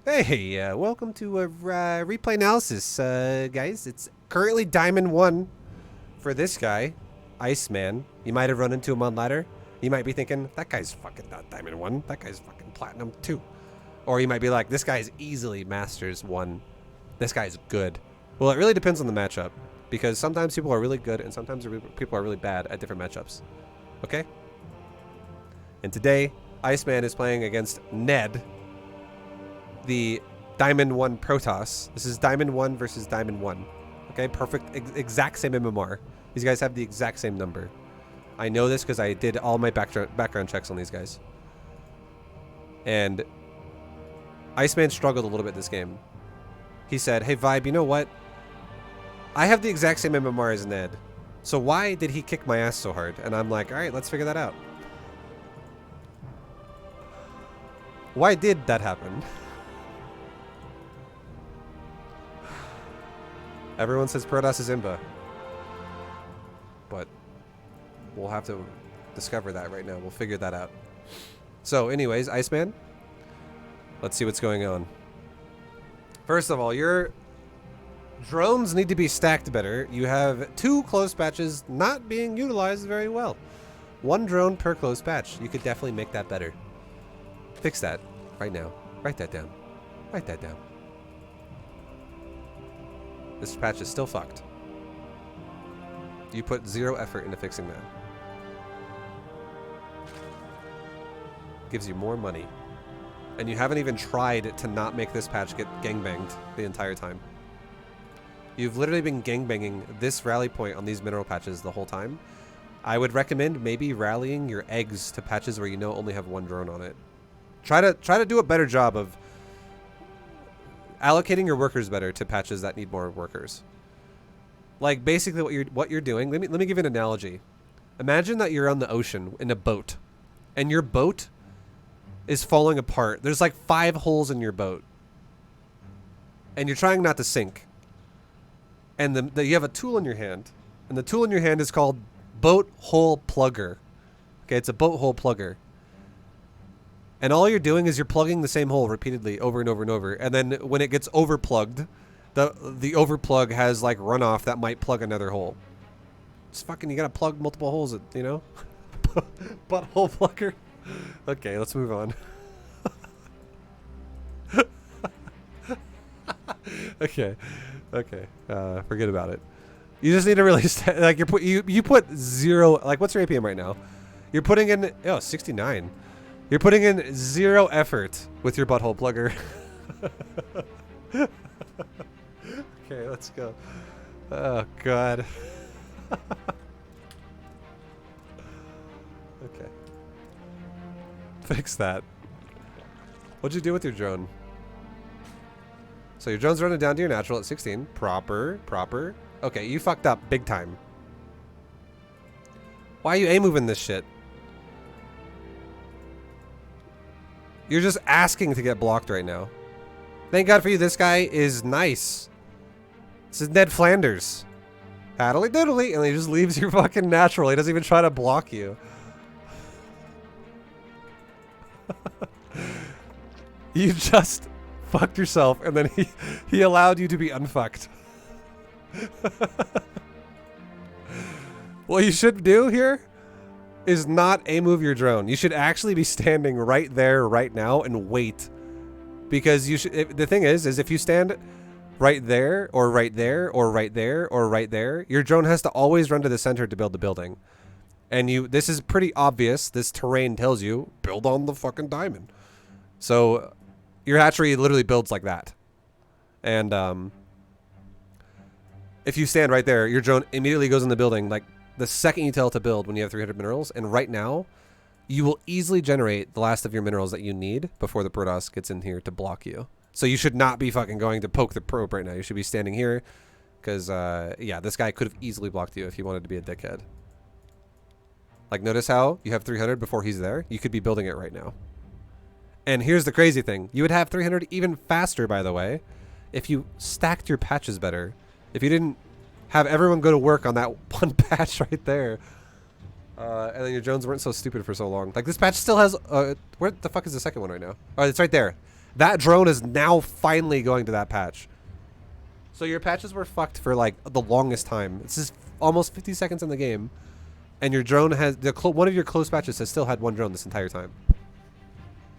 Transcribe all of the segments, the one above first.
Hey, welcome to replay analysis, guys. It's currently Diamond 1 for this guy, Iceman. You might have run into him on ladder. You might be thinking, that guy's fucking not Diamond 1. That guy's fucking Platinum 2. Or you might be like, this guy's easily Masters 1. This guy's good. Well, it really depends on the matchup. Because sometimes people are really good and sometimes people are really bad at different matchups. Okay? And today, Iceman is playing against Ned, the Diamond 1 Protoss. This is Diamond 1 versus Diamond 1. Okay, perfect. Exact same MMR. These guys have the exact same number. I know this because I did all my background checks on these guys. And Iceman struggled a little bit this game. He said, hey, Vibe, you know what? I have the exact same MMR as Ned. So why did he kick my ass so hard? And I'm like, all right, let's figure that out. Why did that happen? Everyone says Protoss is Imba. But we'll have to discover that right now. We'll figure that out. So anyways, Iceman, let's see what's going on. First of all, your drones need to be stacked better. You have 2 close patches not being utilized very well. 1 drone per close patch. You could definitely make that better. Fix that right now. Write that down. Write that down. This patch is still fucked. You put 0 effort into fixing that. Gives you more money. And you haven't even tried to not make this patch get gangbanged the entire time. You've literally been gangbanging this rally point on these mineral patches the whole time. I would recommend maybe rallying your eggs to patches where you know only have 1 drone on it. Try to do a better job of allocating your workers better to patches that need more workers. Like basically what you're doing. Let me give you an analogy. Imagine that you're on the ocean in a boat, and your boat is falling apart. There's like 5 holes in your boat, and you're trying not to sink. And you have a tool in your hand, and the tool in your hand is called boat hole plugger. Okay, it's a boat hole plugger. And all you're doing is you're plugging the same hole repeatedly over and over and over. And then when it gets overplugged, the overplug has like runoff that might plug another hole. It's fucking, you gotta plug multiple holes, you know? Butthole plugger. Okay, let's move on. Okay. Forget about it. You just need to really like you put 0. Like, what's your APM right now? You're putting in 69. You're putting in 0 effort with your butthole plugger. Okay, let's go. Oh god. Okay. Fix that. What'd you do with your drone? So your drone's running down to your natural at 16. Proper. Okay, you fucked up big time. Why are you A-moving this shit? You're just asking to get blocked right now. Thank God for you, this guy is nice. This is Ned Flanders. Paddly diddly, and he just leaves you fucking natural. He doesn't even try to block you. You just fucked yourself, and then he allowed you to be unfucked. What you should do here is not A-move your drone. You should actually be standing right there right now and wait. Because you should, the thing is if you stand right there or right there or right there or right there, your drone has to always run to the center to build the building. And this is pretty obvious. This terrain tells you, build on the fucking diamond. So your hatchery literally builds like that. And if you stand right there, your drone immediately goes in the building like the second you tell it to build when you have 300 minerals. And right now, you will easily generate the last of your minerals that you need before the Protoss gets in here to block you. So you should not be fucking going to poke the probe right now. You should be standing here because, yeah, this guy could have easily blocked you if he wanted to be a dickhead. Like, notice how you have 300 before he's there? You could be building it right now. And here's the crazy thing. You would have 300 even faster, by the way, if you stacked your patches better. If you didn't have everyone go to work on that one patch right there. And then your drones weren't so stupid for so long. Like, this patch still has... where the fuck is the second one right now? Oh, it's right there. That drone is now finally going to that patch. So your patches were fucked for like the longest time. It's just almost 50 seconds in the game, and your drone has one of your close patches has still had one drone this entire time.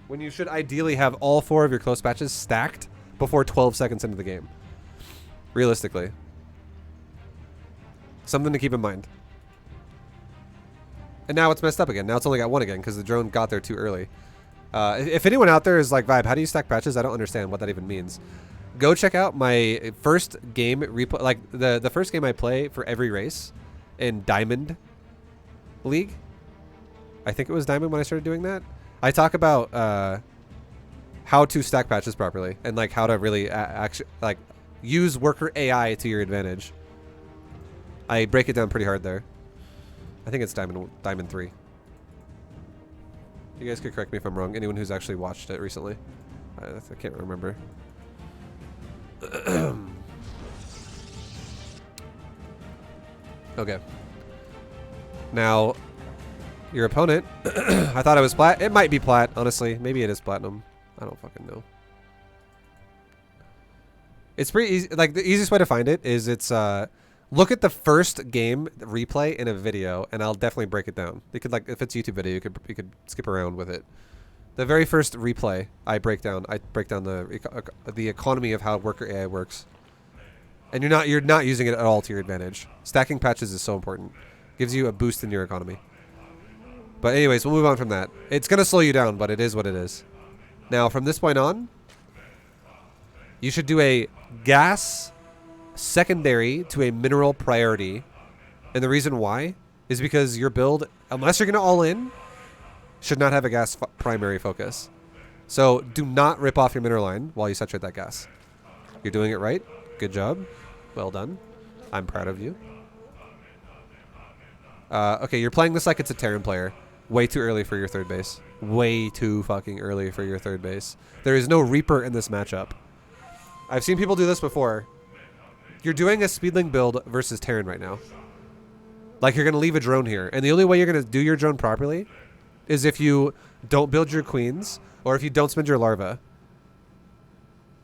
When you should ideally have all 4 of your close patches stacked before 12 seconds into the game. Realistically. Something to keep in mind. And now it's messed up again. Now it's only got 1 again because the drone got there too early. If anyone out there is like, Vibe, how do you stack patches? I don't understand what that even means. Go check out my first game replay, like the first game I play for every race in Diamond League. I think it was Diamond when I started doing that. I talk about how to stack patches properly and like how to really actually like use worker AI to your advantage. I break it down pretty hard there. I think it's Diamond 3. You guys could correct me if I'm wrong. Anyone who's actually watched it recently. I can't remember. Okay. Now, your opponent, I thought it was plat. It might be plat, honestly. Maybe it is platinum. I don't fucking know. It's pretty easy. Like, the easiest way to find it is it's, look at the first game replay in a video, and I'll definitely break it down. You could, like, if it's YouTube video, you could skip around with it. The very first replay I break down the economy of how worker AI works. And you're not using it at all to your advantage. Stacking patches is so important. Gives you a boost in your economy. But anyways, we'll move on from that. It's going to slow you down, but it is what it is. Now, from this point on, you should do a gas secondary to a mineral priority. And the reason why is because your build, unless you're going to all in, should not have a gas primary focus. So do not rip off your mineral line while you saturate that gas. You're doing it right. Good job. Well done. I'm proud of you. Okay, you're playing this like it's a Terran player. Way too early for your third base. Way too fucking early for your third base. There is no Reaper in this matchup. I've seen people do this before. You're doing a Speedling build versus Terran right now. Like, you're going to leave a drone here. And the only way you're going to do your drone properly is if you don't build your queens or if you don't spend your larva.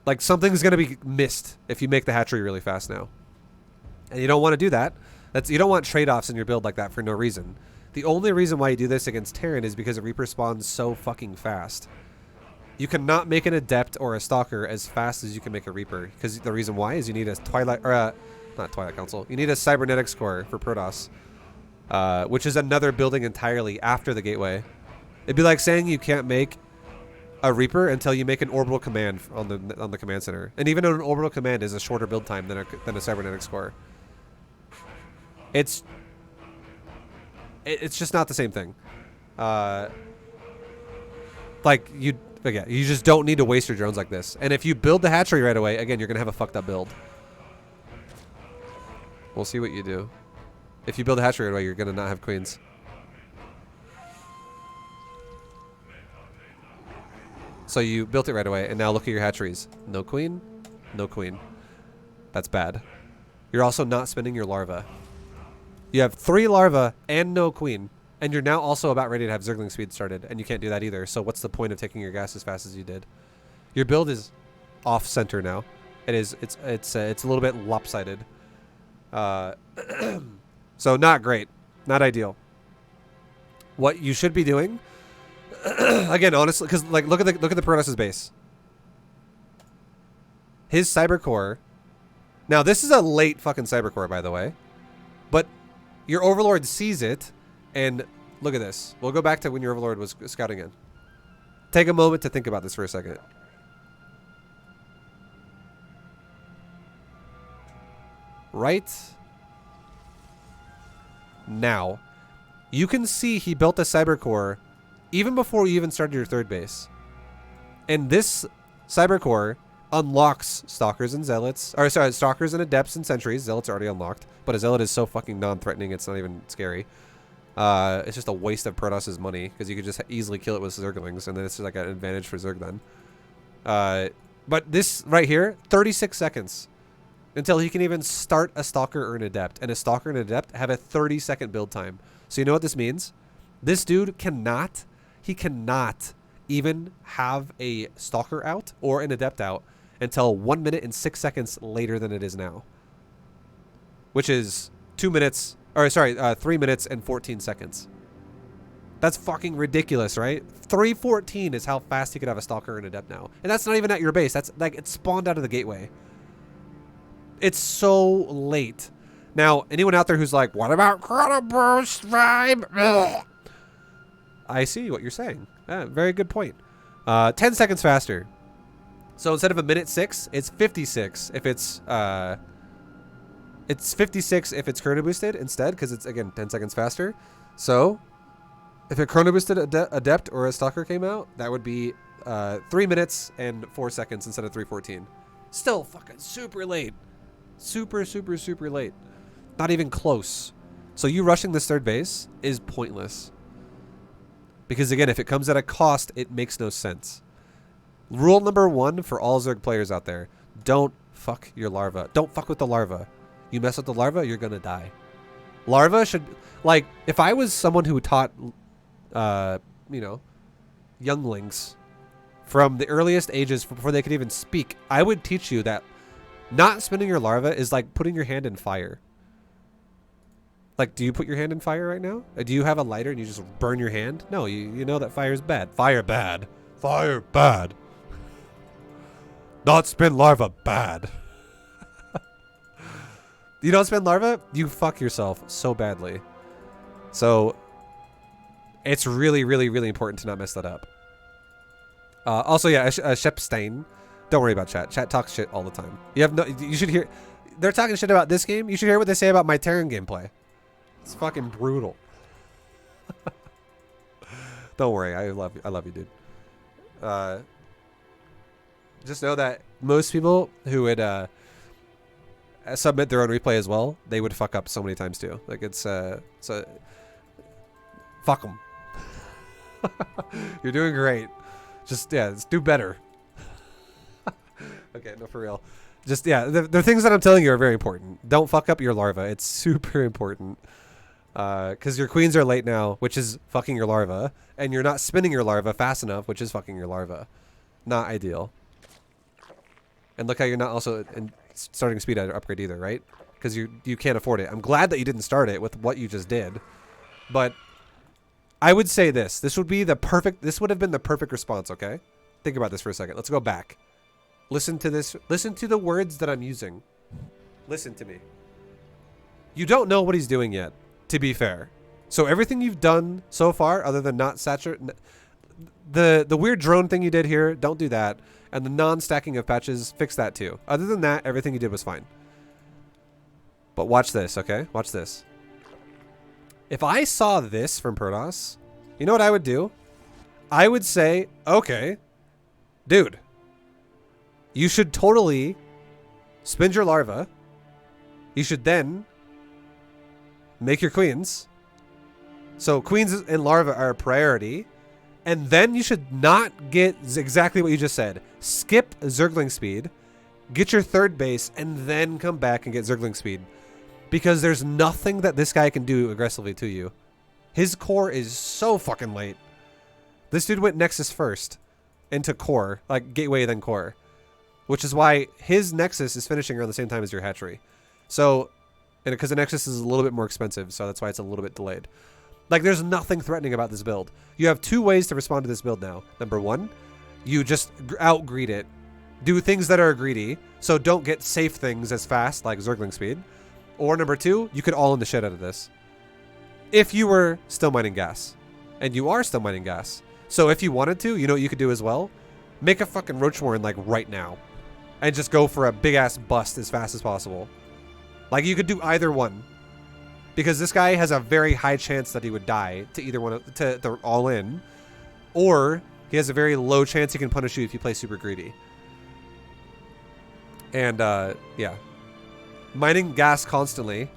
Like, something's going to be missed if you make the hatchery really fast now. And you don't want to do that. You don't want trade-offs in your build like that for no reason. The only reason why you do this against Terran is because a Reaper spawns so fucking fast. You cannot make an Adept or a Stalker as fast as you can make a Reaper. Because the reason why is you need a Twilight, or not Twilight Council. You need a Cybernetics core for Protoss. Which is another building entirely after the gateway. It'd be like saying you can't make a Reaper until you make an orbital command on the command center. And even an orbital command is a shorter build time than a Cybernetics core. It's just not the same thing. Like, you just don't need to waste your drones like this. And if you build the hatchery right away, again, you're going to have a fucked up build. We'll see what you do. If you build a hatchery right away, you're going to not have queens. So you built it right away, and now look at your hatcheries. No queen, no queen. That's bad. You're also not spending your larva. You have 3 larvae and no queen, and you're now also about ready to have Zergling speed started, and you can't do that either. So what's the point of taking your gas as fast as you did? Your build is off center now. It's a little bit lopsided. So not great, not ideal. What you should be doing, again, honestly, because like look at the Protoss' base. His cyber core. Now this is a late fucking cyber core, by the way, but your Overlord sees it, and look at this. We'll go back to when your Overlord was scouting in. Take a moment to think about this for a second. Right now, you can see he built a cyber core even before you even started your third base. And this cyber core unlocks Stalkers and Zealots. Or sorry, Stalkers and Adepts and Sentries. Zealots are already unlocked. But a Zealot is so fucking non-threatening, it's not even scary. It's just a waste of Protoss' money, because you could just easily kill it with Zerglings, and then it's just like an advantage for Zerg then. But this right here, 36 seconds. Until he can even start a Stalker or an Adept. And a Stalker and an Adept have a 30-second build time. So you know what this means? This dude cannot even have a stalker out or an adept out until 1 minute and 6 seconds later than it is now, which is 3 minutes and 14 seconds. That's fucking ridiculous, right? 3:14 is how fast you could have a stalker and adept now. And that's not even at your base. That's like it's spawned out of the gateway. It's so late. Now, anyone out there who's like, what about Chrono Burst vibe? Ugh. I see what you're saying. Very good point. 10 seconds faster. So instead of a minute 6, it's 56 if it's 56 if it's chrono boosted instead, because it's again 10 seconds faster. So if a chrono boosted adept or a stalker came out, that would be 3 minutes and 4 seconds instead of 3:14. Still fucking super late. Super, super, super late. Not even close. So you rushing this third base is pointless. Because again, if it comes at a cost, it makes no sense. Rule number 1 for all Zerg players out there: don't fuck your larva. Don't fuck with the larva. You mess with the larva, you're gonna die. Larva should, like, if I was someone who taught, you know, younglings from the earliest ages before they could even speak, I would teach you that not spinning your larva is like putting your hand in fire. Like, do you put your hand in fire right now? Do you have a lighter and you just burn your hand? No, you know that fire is bad. Fire bad. Fire bad. Not spin larva bad. You don't spin larva, you fuck yourself so badly. So it's really, really, really important to not mess that up. Also, yeah, Shepstein. Don't worry about chat. Chat talks shit all the time. You should hear. They're talking shit about this game. You should hear what they say about my Terran gameplay. It's fucking brutal. Don't worry. I love you, dude. Just know that most people who would submit their own replay as well, they would fuck up so many times too. Like it's so fuck them. You're doing great. Just do better. Okay, no, for real. Just the things that I'm telling you are very important. Don't fuck up your larva. It's super important. Because your queens are late now, which is fucking your larva, and you're not spinning your larva fast enough, which is fucking your larva. Not ideal. And look how you're not also starting speed upgrade either, right? Because you can't afford it. I'm glad that you didn't start it with what you just did, but I would say this would have been the perfect response. Okay, think about this for a second. Let's go back. Listen to this. Listen to the words that I'm using. Listen to me. You don't know what he's doing yet, to be fair. So everything you've done so far, other than not saturate, the weird drone thing you did here, don't do that. And the non-stacking of patches, fix that too. Other than that, everything you did was fine. But watch this, okay? Watch this. If I saw this from Protoss, you know what I would do? I would say, okay, dude, you should totally spin your larva. You should then make your queens. So queens and larva are a priority. And then you should not get exactly what you just said. Skip Zergling speed, get your third base, and then come back and get Zergling speed. Because there's nothing that this guy can do aggressively to you. His core is so fucking late. This dude went Nexus first into core, like gateway then core. Which is why his Nexus is finishing around the same time as your Hatchery. So, and because the Nexus is a little bit more expensive, so that's why it's a little bit delayed. Like, there's nothing threatening about this build. You have 2 ways to respond to this build now. Number 1, you just out-greed it. Do things that are greedy, so don't get safe things as fast, like Zergling speed. Or number 2, you could all in the shit out of this. If you were still mining gas. And you are still mining gas. So if you wanted to, you know what you could do as well? Make a fucking Roach Warren, like, right now. And just go for a big-ass bust as fast as possible. Like, you could do either one. Because this guy has a very high chance that he would die to either one of to all in, or he has a very low chance he can punish you if you play super greedy. And yeah, mining gas constantly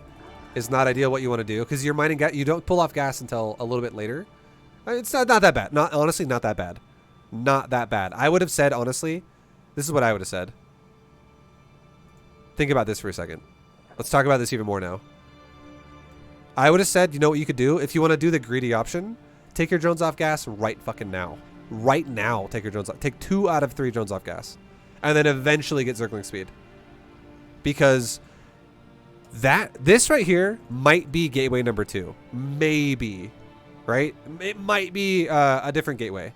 is not ideal. What you want to do, because you're mining gas, you don't pull off gas until a little bit later. It's not that bad. Honestly, not that bad. Not that bad. I would have said, honestly, this is what I would have said. Think about this for a second. Let's talk about this even more now. I would have said, you know what you could do? If you want to do the greedy option, take your drones off gas right fucking now. right now take your drones off. Take 2 out of 3 drones off gas. And then eventually get circling speed. Because this right here might be gateway number 2. Maybe. Right? It might be a different gateway.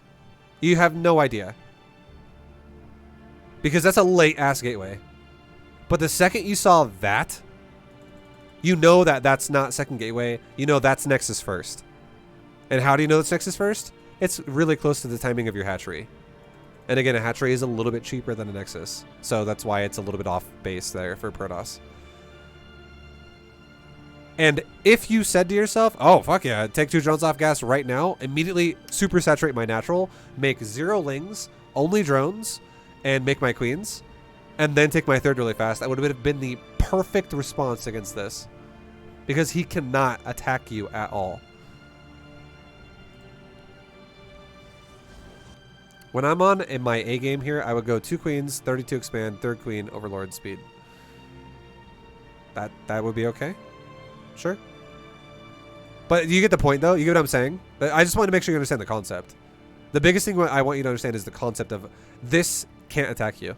You have no idea. Because that's a late-ass gateway. But the second you saw that, you know that that's not second gateway. You know that's Nexus first. And how do you know it's Nexus first? It's really close to the timing of your hatchery. And again, a hatchery is a little bit cheaper than a Nexus. So that's why it's a little bit off base there for Protoss. And if you said to yourself, oh, fuck yeah, take 2 drones off gas right now, immediately super saturate my natural, make 0 lings, only drones, and make my queens, and then take my 3rd really fast, that would have been the perfect response against this. Because he cannot attack you at all. When I'm on in my A game here, I would go 2 queens, 32 expand, 3rd queen, overlord speed. That would be okay. Sure. But you get the point, though? You get what I'm saying? I just want to make sure you understand the concept. The biggest thing I want you to understand is the concept of this can't attack you.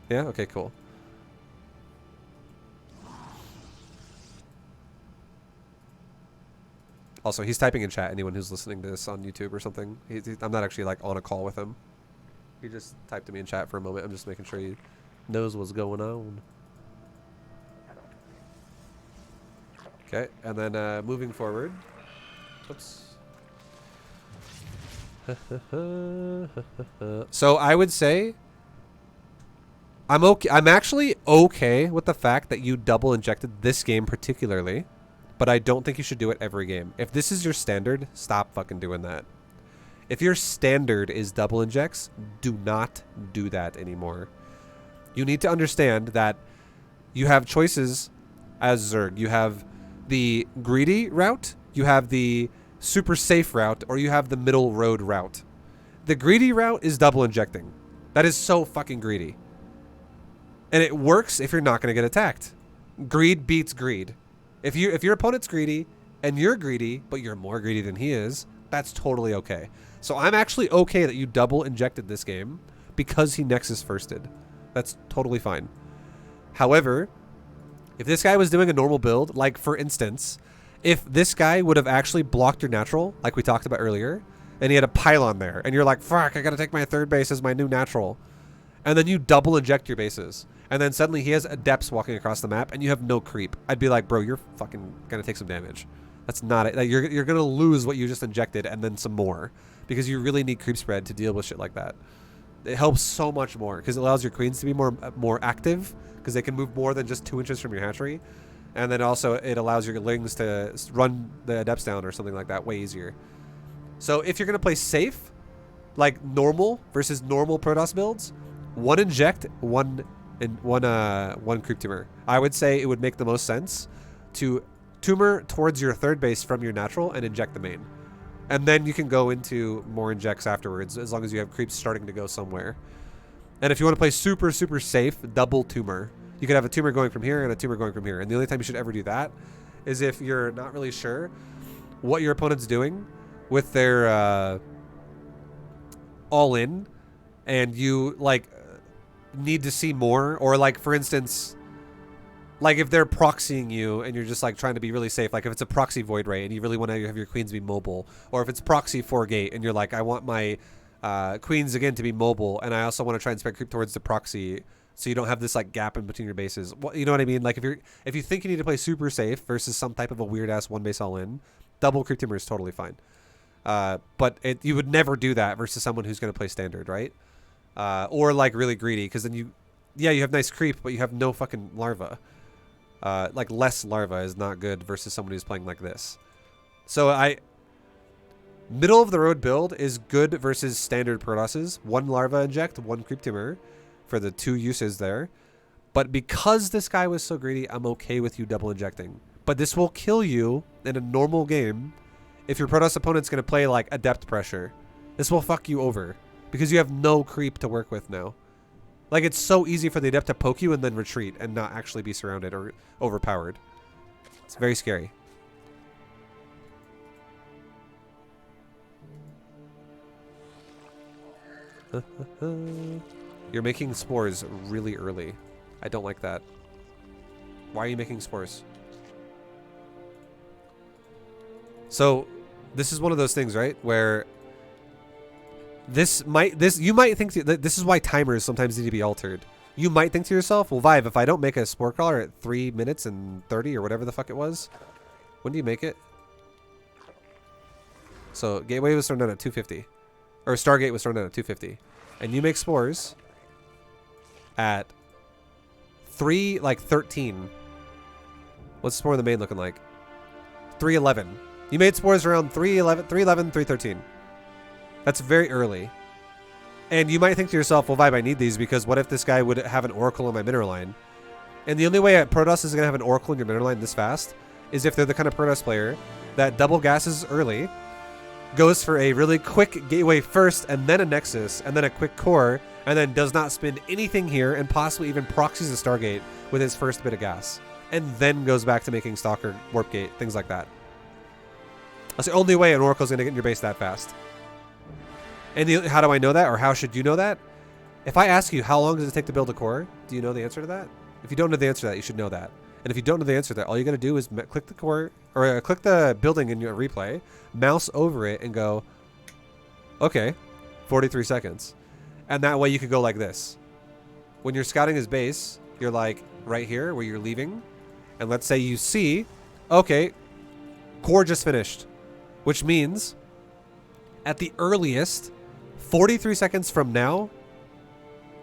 Yeah? Okay, cool. Also, he's typing in chat, anyone who's listening to this on YouTube or something. I'm not actually, like, on a call with him. He just typed to me in chat for a moment. I'm just making sure he knows what's going on. Okay, and then moving forward. Oops. So I would say I'm okay. I'm actually okay with the fact that you double injected this game particularly, but I don't think you should do it every game. If this is your standard, stop fucking doing that. If your standard is double injects, do not do that anymore. You need to understand that you have choices as Zerg. You have the greedy route, you have the super safe route, or you have the middle road route. The greedy route is double injecting. That is so fucking greedy. And it works if you're not going to get attacked. Greed beats greed. If your opponent's greedy and you're greedy, but you're more greedy than he is, that's totally okay. So I'm actually okay that you double injected this game because he Nexus firsted. That's totally fine. However, if this guy was doing a normal build, like for instance, if this guy would have actually blocked your natural, like we talked about earlier, and he had a pylon there, and you're like, fuck, I gotta take my 3rd base as my new natural, and then you double inject your bases, and then suddenly he has adepts walking across the map, and you have no creep, I'd be like, bro, you're fucking gonna take some damage. That's not it. Like, you're gonna lose what you just injected, and then some more, because you really need creep spread to deal with shit like that. It helps so much more, because it allows your queens to be more active, because they can move more than just 2 inches from your hatchery. And then also it allows your lings to run the adepts down or something like that way easier. So if you're going to play safe, like normal versus normal Protoss builds, 1 inject, one creep tumor. I would say it would make the most sense to tumor towards your 3rd base from your natural and inject the main. And then you can go into more injects afterwards as long as you have creeps starting to go somewhere. And if you want to play super, super safe, double tumor. You could have a tumor going from here and a tumor going from here. And the only time you should ever do that is if you're not really sure what your opponent's doing with their all-in and you, like, need to see more. Or, like, for instance, like if they're proxying you and you're just, like, trying to be really safe. Like if it's a proxy void ray and you really want to have your queens be mobile. Or if it's proxy 4-gate and you're like, I want my queens again to be mobile, and I also want to try and spread creep towards the proxy, so you don't have this like gap in between your bases. Well, you know what I mean? Like if you think you need to play super safe versus some type of a weird ass 1 base all in, double creep tumor is totally fine. But you would never do that versus someone who's going to play standard, right? Or like really greedy, because then you have nice creep, but you have no fucking larva. Like less larva is not good versus someone who's playing like this. So middle of the road build is good versus standard Protosses. 1 larva inject, 1 creep tumor for the 2 uses there. But because this guy was so greedy, I'm okay with you double injecting. But this will kill you in a normal game if your Protoss opponent's going to play like adept pressure. This will fuck you over because you have no creep to work with now. Like it's so easy for the adept to poke you and then retreat and not actually be surrounded or overpowered. It's very scary. You're making spores really early. I don't like that. Why are you making spores? So, this is one of those things, right? Where you might think that this is why timers sometimes need to be altered. You might think to yourself, well, Vive, if I don't make a spore crawler at 3 minutes and 30 or whatever the fuck it was, when do you make it? So, Gateway was thrown out at 250. Or Stargate was thrown out at 250. And you make spores at 13. What's spore in the main looking like? 311. You made spores around 311, 313. That's very early. And you might think to yourself, well, Vibe, I need these because what if this guy would have an Oracle in my mineral line? And the only way a Protoss is going to have an Oracle in your mineral line this fast is if they're the kind of Protoss player that double gasses early, goes for a really quick gateway first and then a Nexus and then a quick core and then does not spend anything here and possibly even proxies a Stargate with his first bit of gas. And then goes back to making Stalker, Warp Gate, things like that. That's the only way an Oracle's going to get in your base that fast. And how do I know that, or how should you know that? If I ask you how long does it take to build a core, do you know the answer to that? If you don't know the answer to that, you should know that. And if you don't know the answer to that, all you got to do is click the core, or click the building in your replay, mouse over it, and go, okay, 43 seconds. And that way you could go like this. When you're scouting his base, you're like right here where you're leaving. And let's say you see, okay, core just finished. Which means, at the earliest, 43 seconds from now,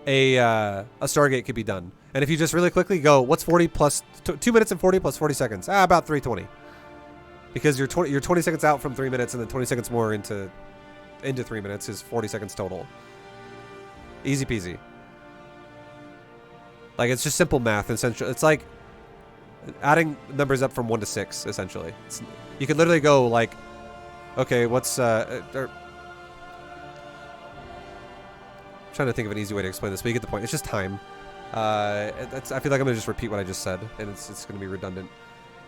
a Stargate could be done. And if you just really quickly go, what's 40 plus 2 minutes and 40 plus 40 seconds? About 320. Because you're 20 seconds out from 3 minutes, and then 20 seconds more into 3 minutes is 40 seconds total. Easy peasy. Like, it's just simple math. Essentially, it's like adding numbers up from 1 to 6. Essentially, you could literally go like, okay, what's trying to think of an easy way to explain this, but you get the point. It's just time. I feel like I'm gonna just repeat what I just said, and it's gonna be redundant.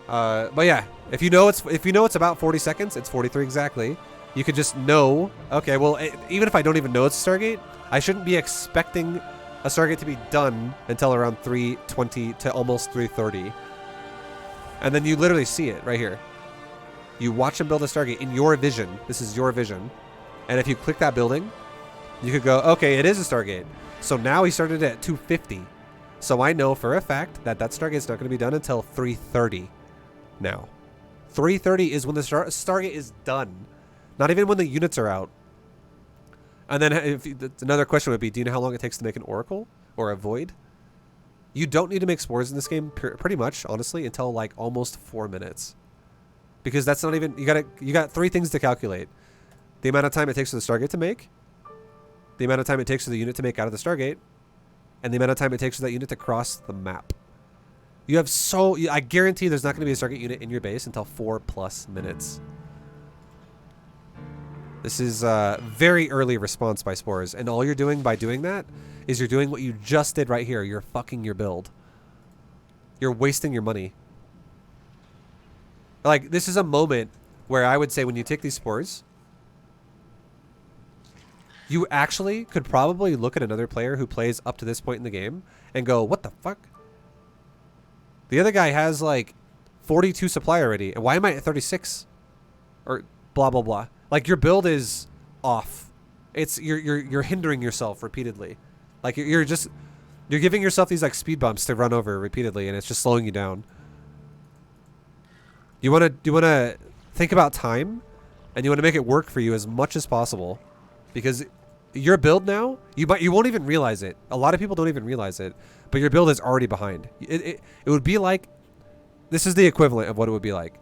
But yeah, if you know it's about 40 seconds, it's 43 exactly. You could just know. Okay, well, even if I don't even know it's a Stargate, I shouldn't be expecting a Stargate to be done until around 3:20 to almost 3:30. And then you literally see it right here. You watch him build a Stargate in your vision. This is your vision. And if you click that building, you could go, okay, it is a Stargate. So now he started at 250. So I know for a fact that Stargate's not going to be done until 3:30 now. 3:30 is when the Stargate is done. Not even when the units are out. And then another question would be, do you know how long it takes to make an Oracle or a Void? You don't need to make spores in this game pretty much, honestly, until like almost 4 minutes. Because that's not even, you got 3 things to calculate. The amount of time it takes for the Stargate to make, the amount of time it takes for the unit to make out of the Stargate, and the amount of time it takes for that unit to cross the map. You have I guarantee there's not going to be a Stargate unit in your base until 4+ minutes. This is a very early response by spores, and all you're doing by doing that is you're doing what you just did right here. You're fucking your build. You're wasting your money. Like, this is a moment where I would say when you take these spores, you actually could probably look at another player who plays up to this point in the game and go, what the fuck? The other guy has like 42 supply already, and why am I at 36? Or blah, blah, blah. Like, your build is off. You're hindering yourself repeatedly. Like, you're giving yourself these like speed bumps to run over repeatedly, and it's just slowing you down. You want to think about time, and you want to make it work for you as much as possible, because your build now, you won't even realize it. A lot of people don't even realize it, but your build is already behind. It would be like, this is the equivalent of what it would be like.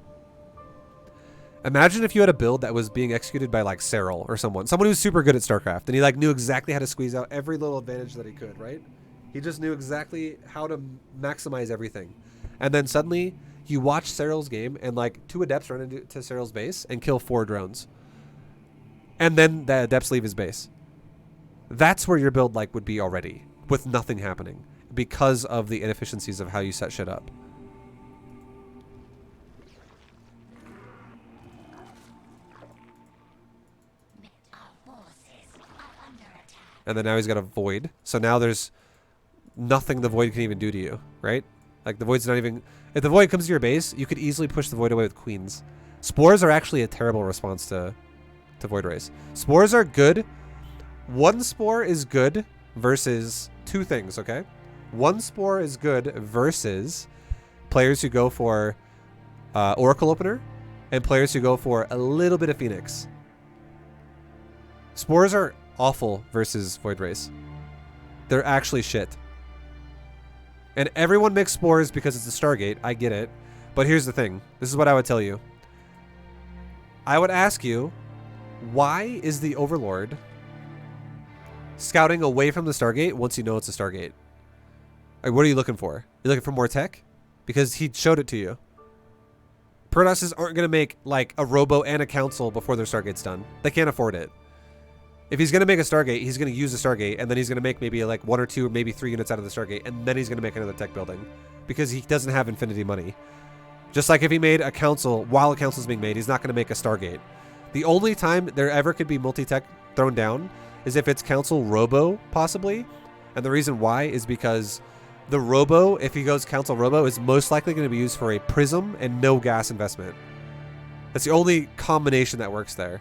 Imagine if you had a build that was being executed by like Cyril or someone who's super good at StarCraft, and he like knew exactly how to squeeze out every little advantage that he could, right? He just knew exactly how to maximize everything. And then suddenly you watch Cyril's game, and like 2 adepts run into Cyril's base and kill 4 drones. And then the adepts leave his base. That's where your build like would be already, with nothing happening, because of the inefficiencies of how you set shit up. Our forces are under attack. And then now he's got a void. So now there's nothing the void can even do to you, right? Like the void's not even... If the void comes to your base, you could easily push the void away with queens. Spores are actually a terrible response to void rays. Spores are good. One spore is good versus two things, okay? One spore is good versus players who go for Oracle Opener and players who go for a little bit of Phoenix. Spores are awful versus void rays. They're actually shit. And everyone makes spores because it's a Stargate. I get it. But here's the thing. This is what I would tell you. I would ask you, why is the Overlord scouting away from the Stargate once you know it's a Stargate? Like, what are you looking for? You're looking for more tech? Because he showed it to you. Protosses aren't going to make, like, a Robo and a Council before their Stargate's done. They can't afford it. If he's going to make a Stargate, he's going to use a Stargate, and then he's going to make maybe, like, 1 or 2 or maybe 3 units out of the Stargate, and then he's going to make another tech building. Because he doesn't have infinity money. Just like if he made a Council while a Council's being made, he's not going to make a Stargate. The only time there ever could be multi-tech thrown down is if it's Council Robo, possibly. And the reason why is because the Robo, if he goes Council Robo, is most likely going to be used for a Prism and no gas investment. That's the only combination that works there.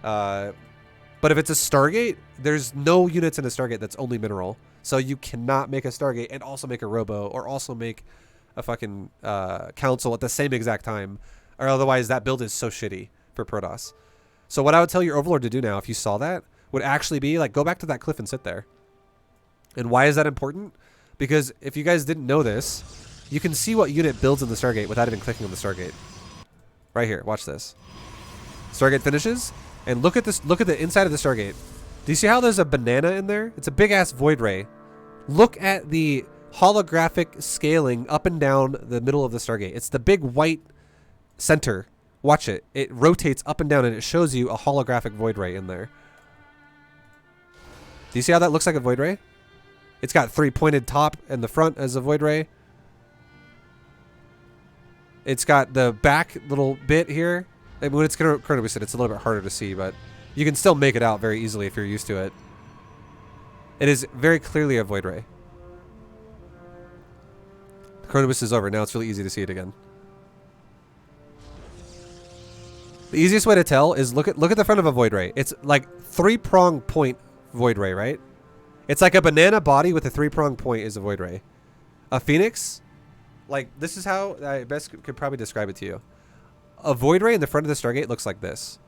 But if it's a Stargate, there's no units in a Stargate that's only mineral. So you cannot make a Stargate and also make a Robo or also make a fucking Council at the same exact time. Or otherwise that build is so shitty for Protoss. So what I would tell your Overlord to do now, if you saw that, would actually be like, go back to that cliff and sit there. And why is that important? Because if you guys didn't know this, you can see what unit builds in the Stargate without even clicking on the Stargate. Right here, watch this. Stargate finishes, and look at this. Look at the inside of the Stargate. Do you see how there's a banana in there? It's a big ass void ray. Look at the holographic scaling up and down the middle of the Stargate. It's the big white center. Watch it. It rotates up and down, and it shows you a holographic void ray in there. Do you see how that looks like a void ray? It's got 3 pointed top in the front as a void ray. It's got the back little bit here. And when it's currently set, it's a little bit harder to see, but you can still make it out very easily if you're used to it. It is very clearly a void ray. The Chronobus is over. Now it's really easy to see it again. The easiest way to tell is look at the front of a void ray. It's like 3-prong point void ray, right? It's like a banana body with a 3-prong point is a void ray. A Phoenix, like this is how I best could probably describe it to you. A void ray in the front of the Stargate looks like this.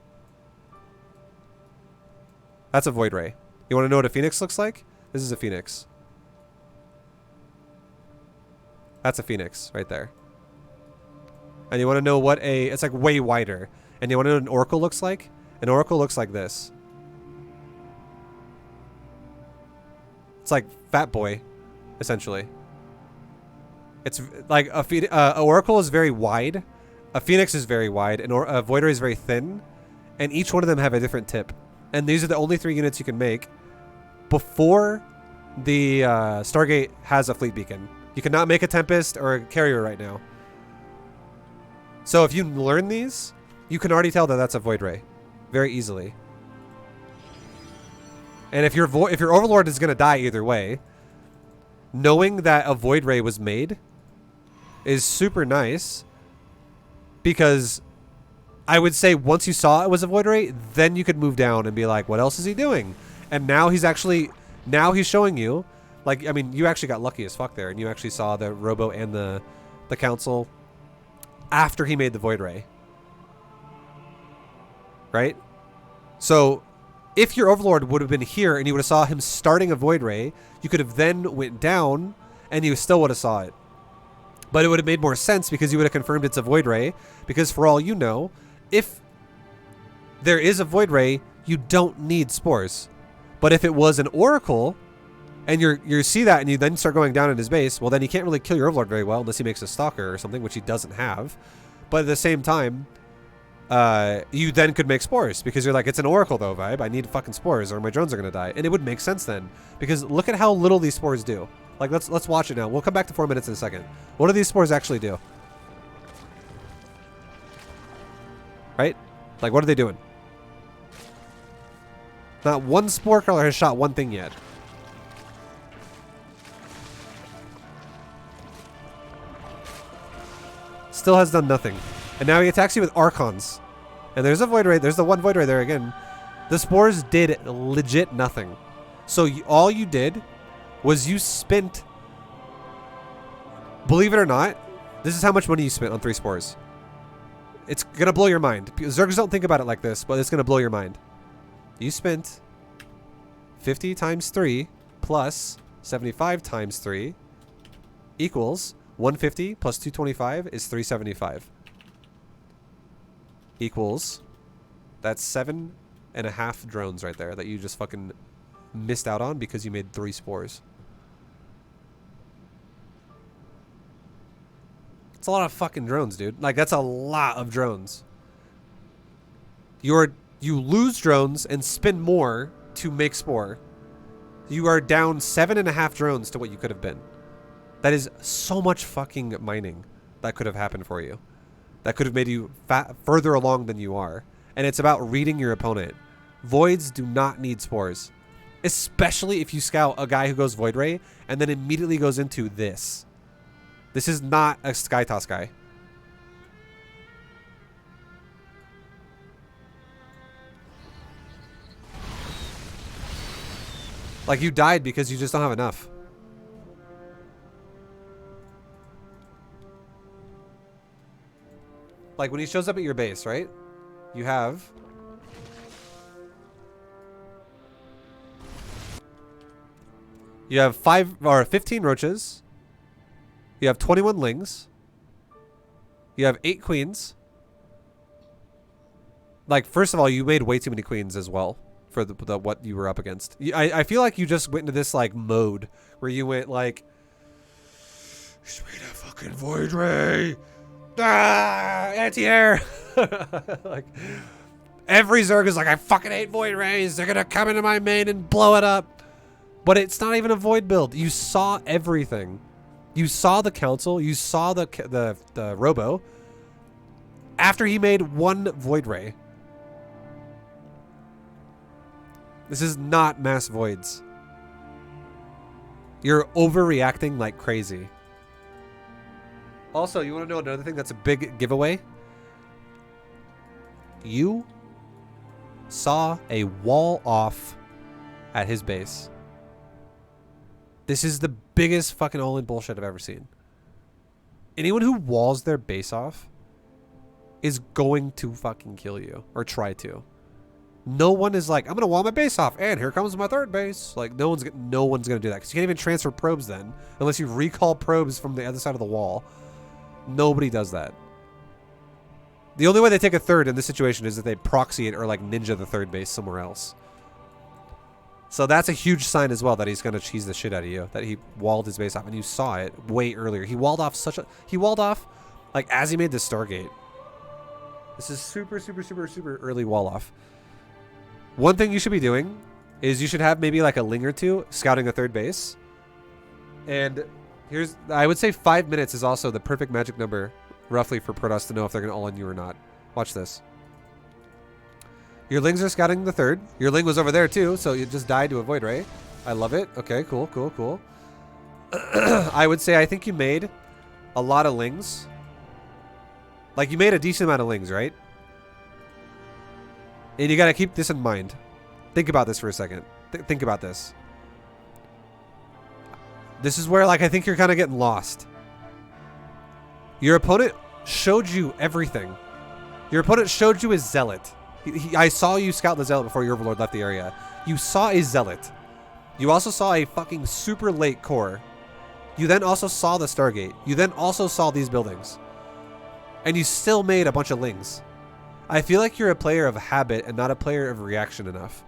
That's a void ray. You want to know what a Phoenix looks like? This is a Phoenix. That's a Phoenix right there. And you want to know what it's like way wider. And you want to know what an Oracle looks like? An Oracle looks like this. It's like Fat Boy, essentially. It's like a Oracle is very wide. A Phoenix is very wide. And a Void Ray is very thin. And each one of them have a different tip. And these are the only 3 units you can make before the Stargate has a fleet beacon. You cannot make a Tempest or a Carrier right now. So if you learn these, you can already tell that that's a Void Ray very easily. And if your Overlord is going to die either way, knowing that a Void Ray was made is super nice, because I would say once you saw it was a Void Ray, then you could move down and be like, what else is he doing? And now he's showing you, like, I mean, you actually got lucky as fuck there, and you actually saw the Robo and the Council after he made the Void Ray. Right? So if your Overlord would have been here and you would have saw him starting a Void Ray, you could have then went down and you still would have saw it. But it would have made more sense because you would have confirmed it's a Void Ray, because for all you know, if there is a Void Ray, you don't need spores. But if it was an Oracle and you see that and you then start going down in his base, well then you can't really kill your Overlord very well unless he makes a Stalker or something, which he doesn't have. But at the same time, you then could make spores because you're like, it's an Oracle though, vibe. I need fucking spores or my drones are gonna die. And it would make sense then, because look at how little these spores do. Like, let's watch it now. We'll come back to 4 minutes in a second. What do these spores actually do? Right? Like, what are they doing? Not one spore crawler has shot one thing yet. Still has done nothing. And now he attacks you with Archons. And there's a Void Ray. There's the one Void Ray there again. The spores did legit nothing. So all you did was you spent... Believe it or not, this is how much money you spent on 3 spores. It's going to blow your mind. Zergs don't think about it like this, but it's going to blow your mind. You spent 50 times 3 plus 75 times 3 equals 150 plus 225 is 375. Equals, that's 7.5 drones right there that you just fucking missed out on because you made 3 spores. It's a lot of fucking drones, dude. Like, that's a lot of drones. You lose drones and spend more to make spore. You are down 7.5 drones to what you could have been. That is so much fucking mining that could have happened for you. That could have made you further along than you are. And it's about reading your opponent. Voids do not need spores. Especially if you scout a guy who goes Void Ray and then immediately goes into this. This is not a Sky Toss guy. Like, you died because you just don't have enough. Like, when he shows up at your base, right? You have... You have 15 roaches. You have 21 lings. You have 8 queens. Like, first of all, you made way too many queens as well for the what you were up against. I feel like you just went into this, like, mode where you went, like... Just made a fucking Void Ray! Ah! Anti-air! Like, every Zerg is like, I fucking hate Void Rays! They're gonna come into my main and blow it up! But it's not even a Void build. You saw everything. You saw the council. You saw the robo. After he made 1 Void Ray. This is not mass voids. You're overreacting like crazy. Also, you want to know another thing that's a big giveaway? You saw a wall off at his base. This is the biggest fucking all-in bullshit I've ever seen. Anyone who walls their base off is going to fucking kill you. Or try to. No one is like, I'm going to wall my base off. And here comes my 3rd base. Like, no one's going to do that. Because you can't even transfer probes then. Unless you recall probes from the other side of the wall. Nobody does that. The only way they take a 3rd in this situation is that they proxy it or like ninja the 3rd base somewhere else. So that's a huge sign as well that he's going to cheese the shit out of you. That he walled his base off. And you saw it way earlier. He walled off like as he made the Stargate. This is super, super, super, super early wall off. One thing you should be doing is you should have maybe like a ling or 2 scouting a 3rd base. And I would say 5 minutes is also the perfect magic number roughly for Protoss to know if they're going to all-in you or not. Watch this. Your lings are scouting the 3rd. Your ling was over there too, so you just died to a Void Ray. I love it. Okay, cool, cool, cool. I would say I think you made a lot of lings. Like, you made a decent amount of lings, right? And you got to keep this in mind. Think about this for a second. Think about this. This is where, like, I think you're kind of getting lost. Your opponent showed you everything. Your opponent showed you his Zealot. I saw you scout the Zealot before your Overlord left the area. You saw a Zealot. You also saw a fucking super late core. You then also saw the Stargate. You then also saw these buildings. And you still made a bunch of lings. I feel like you're a player of habit and not a player of reaction enough.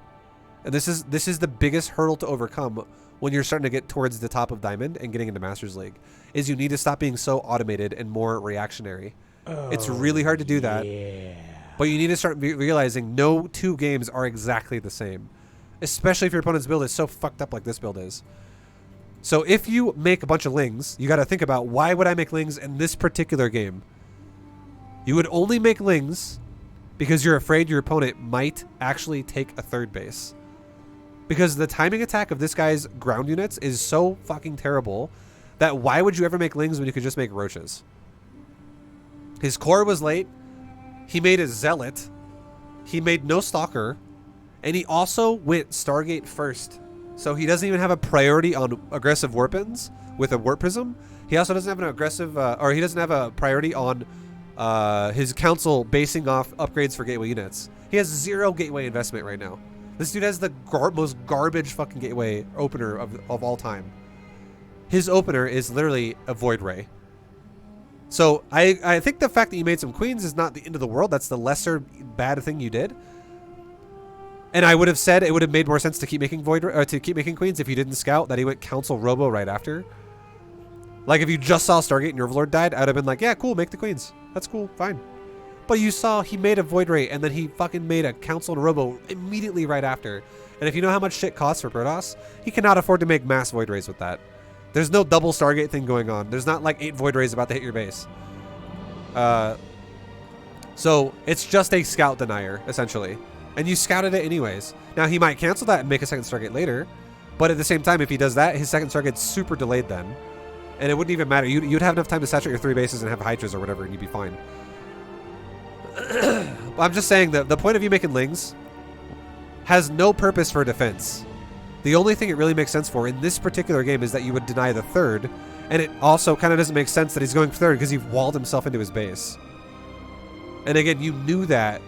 And this is the biggest hurdle to overcome when you're starting to get towards the top of Diamond and getting into Masters League, is you need to stop being so automated and more reactionary. Oh, it's really hard to do that. Yeah. But you need to start realizing no 2 games are exactly the same. Especially if your opponent's build is so fucked up like this build is. So if you make a bunch of lings, you got to think about, why would I make lings in this particular game? You would only make lings because you're afraid your opponent might actually take a 3rd base. Because the timing attack of this guy's ground units is so fucking terrible that why would you ever make lings when you could just make roaches? His core was late. He made a zealot. He made no stalker. And he also went Stargate first. So he doesn't even have a priority on aggressive weapons with a warp prism. He also doesn't have an aggressive, or he doesn't have a priority on his council basing off upgrades for gateway units. He has 0 gateway investment right now. This dude has the most garbage fucking gateway opener of all time. His opener is literally a Void Ray. So I think the fact that you made some queens is not the end of the world. That's the lesser bad thing you did. And I would have said it would have made more sense to keep making queens if you didn't scout that he went Council Robo right after. Like if you just saw Stargate and your Overlord died, I'd have been like, yeah, cool, make the queens. That's cool, fine. But you saw he made a Void Ray and then he fucking made a Council and Robo immediately right after. And if you know how much shit costs for Protoss, he cannot afford to make mass Void Rays with that. There's no double Stargate thing going on. There's not like 8 Void Rays about to hit your base. So it's just a scout denier, essentially. And you scouted it anyways. Now he might cancel that and make a second Stargate later. But at the same time, if he does that, his second Stargate's super delayed then. And it wouldn't even matter. You'd have enough time to saturate your 3 bases and have Hydras or whatever, and you'd be fine. I'm just saying that the point of you making lings has no purpose for defense. The only thing it really makes sense for in this particular game is that you would deny the third, and it also kind of doesn't make sense that he's going third because he's walled himself into his base. And again, you knew that.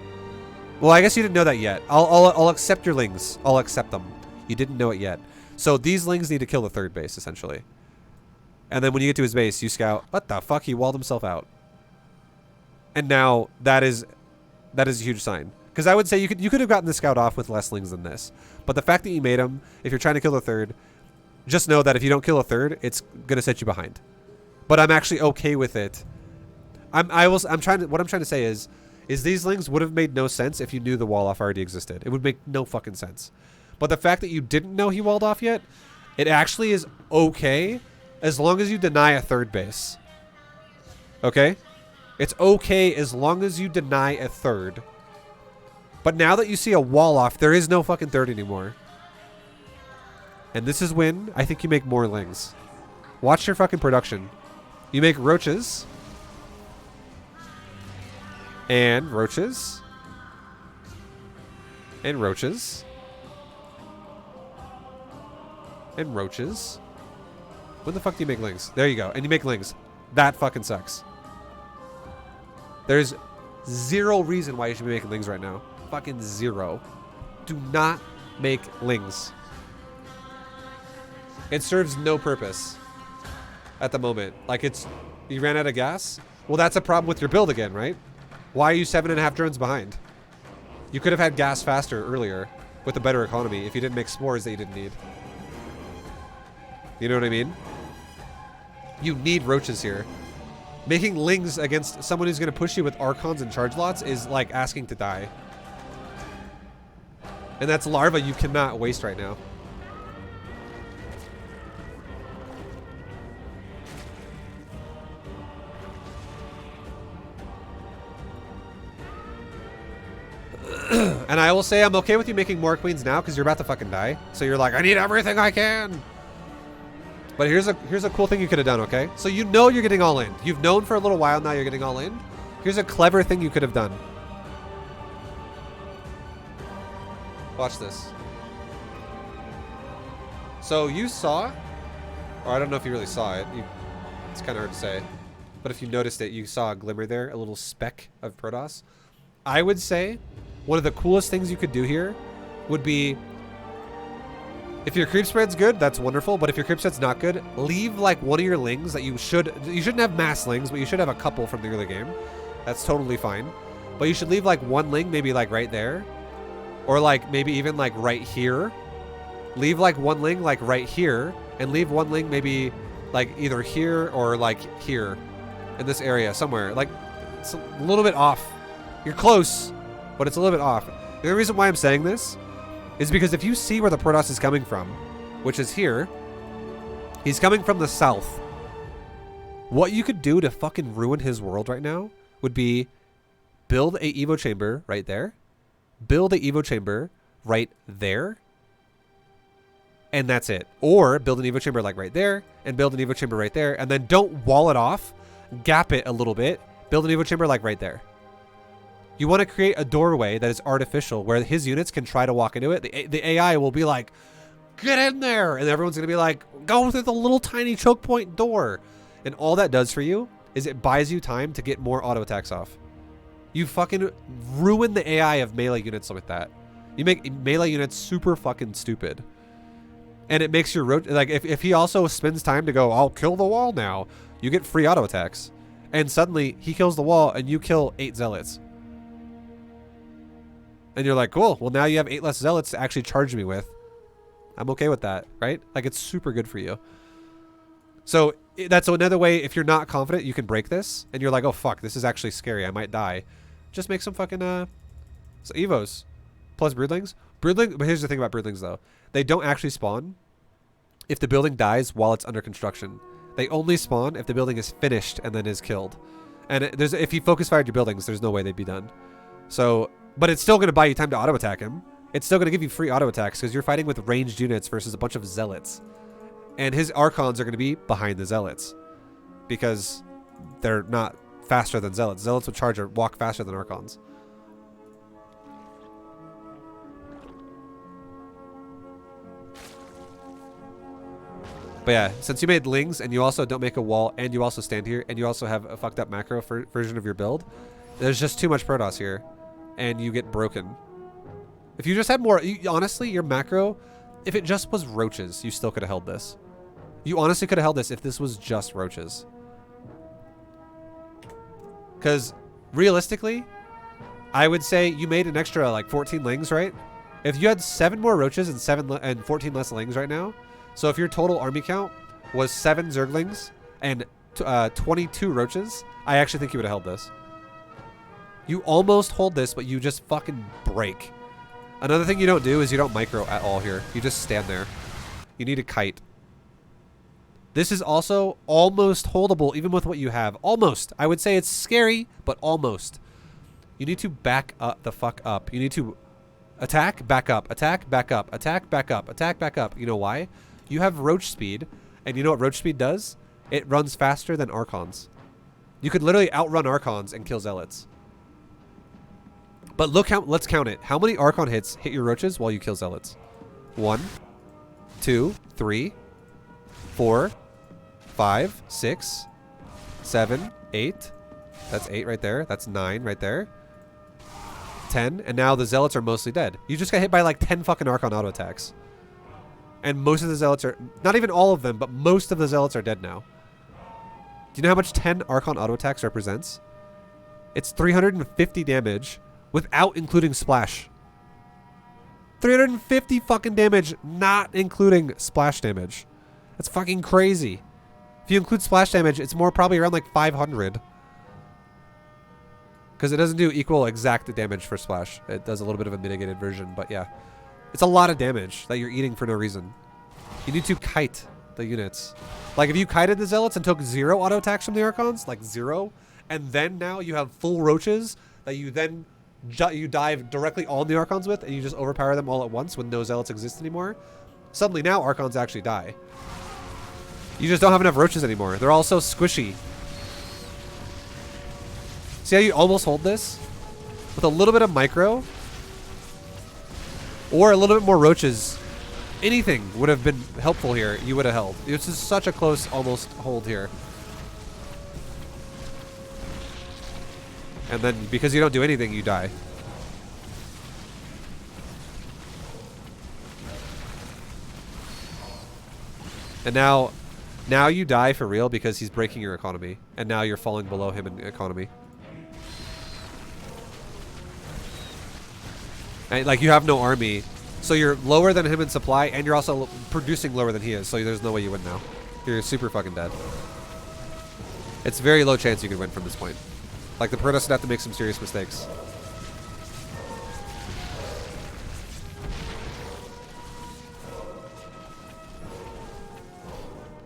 Well, I guess you didn't know that yet. I'll accept your lings. I'll accept them. You didn't know it yet. So these lings need to kill the third base, essentially. And then when you get to his base, you scout. What the fuck? He walled himself out. And now that is a huge sign. Because I would say you could have gotten the scout off with less lings than this. But the fact that you made him, if you're trying to kill the third, just know that if you don't kill a third, it's gonna set you behind. But I'm actually okay with it. What I'm trying to say is these lings would have made no sense if you knew the wall off already existed. It would make no fucking sense. But the fact that you didn't know he walled off yet, it actually is okay as long as you deny a third base. Okay? It's okay as long as you deny a third. But now that you see a wall off, there is no fucking third anymore. And this is when I think you make more lings. Watch your fucking production. You make roaches. And roaches. And roaches. And roaches. When the fuck do you make lings? There you go. And you make lings. That fucking sucks. There's 0 reason why you should be making lings right now. Fucking 0. Do not make lings. It serves no purpose at the moment. Like you ran out of gas? Well, that's a problem with your build again, right? Why are you 7.5 drones behind? You could have had gas faster earlier with a better economy if you didn't make spores that you didn't need. You know what I mean? You need roaches here. Making lings against someone who's going to push you with archons and charge lots is like asking to die. And that's larva you cannot waste right now. And I will say I'm okay with you making more queens now because you're about to fucking die. So you're like, I need everything I can. But here's a cool thing you could have done, okay? So you know you're getting all in. You've known for a little while now you're getting all in. Here's a clever thing you could have done. Watch this. So you saw, or I don't know if you really saw it. It's kind of hard to say. But if you noticed it, you saw a glimmer there, a little speck of Protoss. I would say one of the coolest things you could do here would be, if your creep spread's good, that's wonderful. But if your creep spread's not good, leave like one of your lings that you shouldn't have mass lings, but you should have a couple from the early game. That's totally fine. But you should leave like one ling, maybe like right there. Or like maybe even like right here. Leave like one ling like right here. And leave one ling maybe like either here or like here. In this area somewhere. Like it's a little bit off. You're close, but it's a little bit off. The only reason why I'm saying this is because if you see where the Protoss is coming from, which is here, he's coming from the south. What you could do to fucking ruin his world right now would be build a Evo chamber right there, build a Evo chamber right there, and that's it. Or build an evo chamber like right there, and build an evo chamber right there, and then don't wall it off, gap it a little bit, build an evo chamber like right there. You want to create a doorway that is artificial where his units can try to walk into it. The AI will be like, get in there, and everyone's gonna be like, go through the little tiny choke point door. And all that does for you is it buys you time to get more auto attacks off. You fucking ruin the AI of melee units with that. You make melee units super fucking stupid. And it makes your like if he also spends time to go, I'll kill the wall now, you get free auto attacks. And suddenly he kills the wall and you kill 8 zealots. And you're like, cool, well now you have 8 less zealots to actually charge me with. I'm okay with that, right? Like it's super good for you. So that's another way, if you're not confident, you can break this. And you're like, oh fuck, this is actually scary, I might die. Just make some fucking so evos. Plus broodlings. But here's the thing about broodlings though. They don't actually spawn if the building dies while it's under construction. They only spawn if the building is finished and then is killed. And if you focus fired your buildings, there's no way they'd be done. So, but it's still going to buy you time to auto attack him. It's still going to give you free auto attacks because you're fighting with ranged units versus a bunch of zealots. And his archons are going to be behind the zealots because they're not faster than zealots. Zealots would charge or walk faster than archons. But yeah, since you made lings and you also don't make a wall and you also stand here and you also have a fucked up macro version of your build, there's just too much Protoss here and you get broken. If you just had more, honestly, your macro, if it just was roaches, you still could have held this. You honestly could have held this if this was just roaches. Because realistically, I would say you made an extra like 14 lings, right? If you had 7 more roaches and 14 less lings right now, so if your total army count was 7 zerglings and 22 roaches, I actually think you would have held this. You almost hold this, but you just fucking break. Another thing you don't do is you don't micro at all here. You just stand there. You need a kite. This is also almost holdable even with what you have. Almost. I would say it's scary, but almost. You need to back up the fuck up. You need to attack, back up, attack, back up, attack, back up, attack, back up. You know why? You have roach speed, and you know what roach speed does? It runs faster than archons. You could literally outrun archons and kill zealots. But look how, let's count it. How many archon hits hit your roaches while you kill zealots? 1, 2, 3, 4, 5, 6, 7, 8. That's 8 right there. That's 9 right there. 10. And now the zealots are mostly dead. You just got hit by like 10 fucking archon auto attacks. And most of the zealots are, not even all of them, but most of the zealots are dead now. Do you know how much 10 archon auto attacks represents? It's 350 damage without including splash. 350 fucking damage, not including splash damage. That's fucking crazy. If you include splash damage, it's more probably around like 500. Because it doesn't do equal exact damage for splash. It does a little bit of a mitigated version, but yeah. It's a lot of damage that you're eating for no reason. You need to kite the units. Like if you kited the zealots and took 0 auto attacks from the archons, like 0, and then now you have full roaches that you then you dive directly on the archons with, and you just overpower them all at once when no zealots exist anymore. Suddenly now archons actually die. You just don't have enough roaches anymore. They're all so squishy. See how you almost hold this? With a little bit of micro or a little bit more roaches, anything would have been helpful here. You would have held. It's just such a close almost hold here. And then because you don't do anything, you die. And now you die for real because he's breaking your economy. And now you're falling below him in economy. And like you have no army. So you're lower than him in supply and you're also producing lower than he is. So there's no way you win now. You're super fucking dead. It's very low chance you can win from this point. Like the Protoss would have to make some serious mistakes.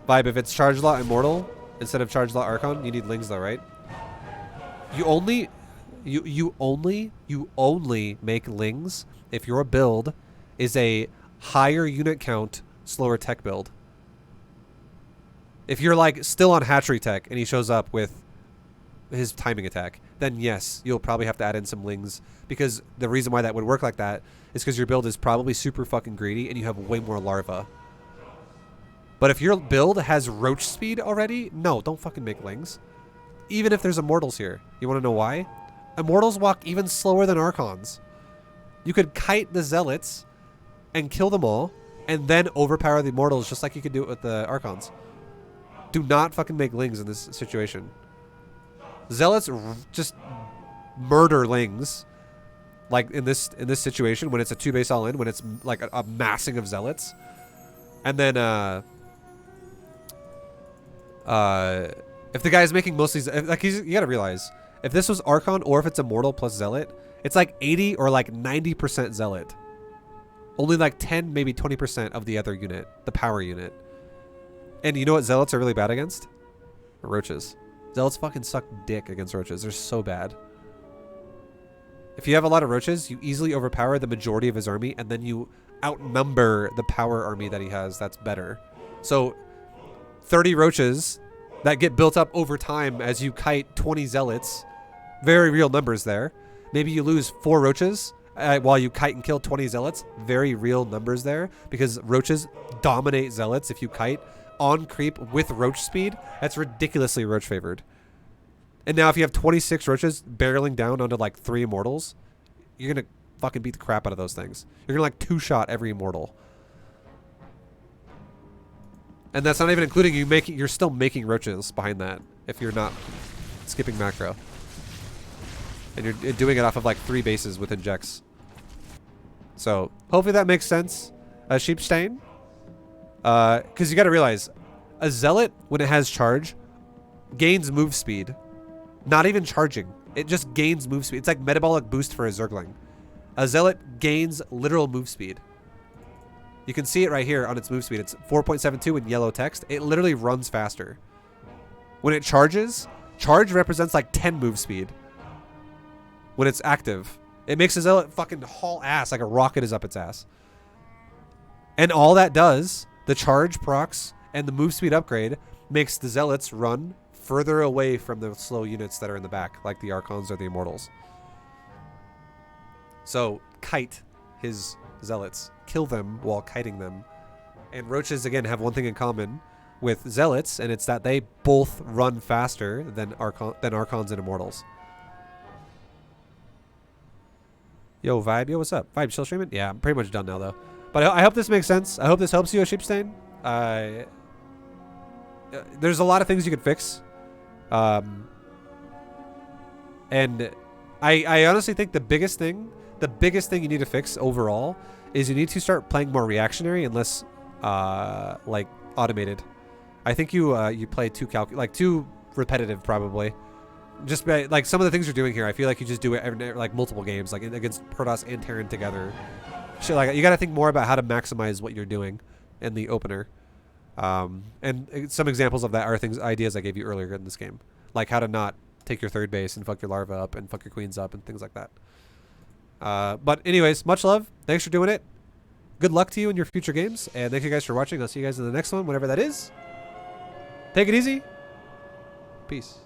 Vibe, if it's Charge Law Immortal instead of Charge Law Archon, you need Lings though, right? You only make Lings if your build is a higher unit count slower tech build. If you're like still on hatchery tech and he shows up with his timing attack, then yes, you'll probably have to add in some lings, because the reason why that would work like that is because your build is probably super fucking greedy and you have way more larva. But if your build has roach speed already, no, don't fucking make lings. Even if there's immortals here. You want to know why? Immortals walk even slower than archons. You could kite the zealots and kill them all and then overpower the immortals just like you could do it with the archons. Do not fucking make lings in this situation. Zealots just murder lings, like in this situation when it's a 2-base all in, when it's like a massing of zealots. And then if the guy's making mostly, like, you gotta realize, if this was Archon or if it's Immortal plus Zealot, it's like 80 or like 90% Zealot. Only like 10, maybe 20% of the other unit, the power unit. And you know what Zealots are really bad against? Roaches. Zealots fucking suck dick against roaches. They're so bad. If you have a lot of roaches, you easily overpower the majority of his army, and then you outnumber the power army that he has that's better. So 30 roaches that get built up over time as you kite 20 zealots. Very real numbers there. Maybe you lose 4 roaches while you kite and kill 20 zealots. Very real numbers there, because roaches dominate zealots if you kite on creep with roach speed. That's ridiculously roach favored. And now if you have 26 roaches barreling down onto like 3 immortals, you're going to fucking beat the crap out of those things. You're going to like 2-shot every immortal. And that's not even including you're still making roaches behind that if you're not skipping macro. And you're doing it off of like 3 bases with injects. So hopefully that makes sense. Sheepstein. Because you got to realize, a zealot, when it has charge, gains move speed. Not even charging. It just gains move speed. It's like metabolic boost for a Zergling. A zealot gains literal move speed. You can see it right here on its move speed. It's 4.72 in yellow text. It literally runs faster. When it charges, charge represents like 10 move speed. When it's active, it makes a zealot fucking haul ass like a rocket is up its ass. And all that does, the charge procs and the move speed upgrade, makes the zealots run further away from the slow units that are in the back, like the archons or the immortals. So kite his zealots, kill them while kiting them. And roaches, again, have one thing in common with zealots, and it's that they both run faster than archons and immortals. Yo, Vibe. Yo, what's up? Vibe, still streaming? Yeah, I'm pretty much done now, though. But I hope this makes sense. I hope this helps you, Sheepstein. There's a lot of things you could fix. And I honestly think the biggest thing you need to fix overall is you need to start playing more reactionary and less like automated. I think you play too repetitive, probably. Just like some of the things you're doing here, I feel like you just do it like multiple games, like against Protoss and Terran together. Shit, like you got to think more about how to maximize what you're doing in the opener. And some examples of that are ideas I gave you earlier in this game, like how to not take your 3rd base and fuck your larva up and fuck your queens up and things like that. But anyways, much love. Thanks for doing it. Good luck to you in your future games, and thank you guys for watching. I'll see you guys in the next one, whenever that is. Take it easy. Peace.